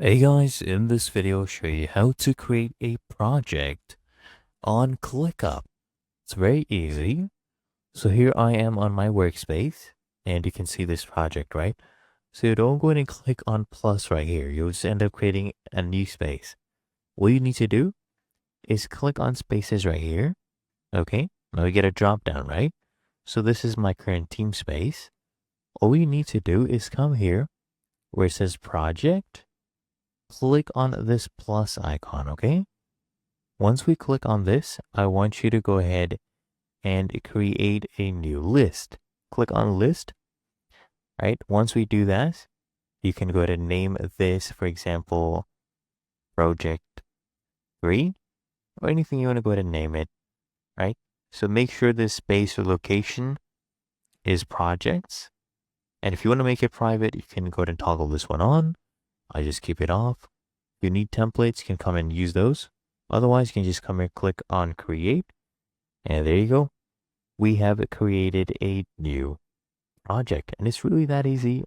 Hey guys, in this video I'll show you how to create a project on ClickUp. It's very easy. So here I am on my workspace and you can see this project, right? So don't go ahead and click on plus right here. You'll just end up creating a new space. What you need to do is click on spaces right here. Okay, now you get a drop down, right? So this is my current team space. All you need to do is come here where it says project. Click on this plus icon, okay? Once we click on this, I want you to go ahead and create a new list. Click on list, right? Once we do that, you can go ahead and name this, for example, project 3 or anything you want to go ahead and name it, right? So make sure this space or location is projects. And if you want to make it private, you can go ahead and toggle this one on. I just keep it off. If you need templates, you can come and use those. Otherwise, you can just come here, click on create, and there you go. We have created a new project, and it's really that easy.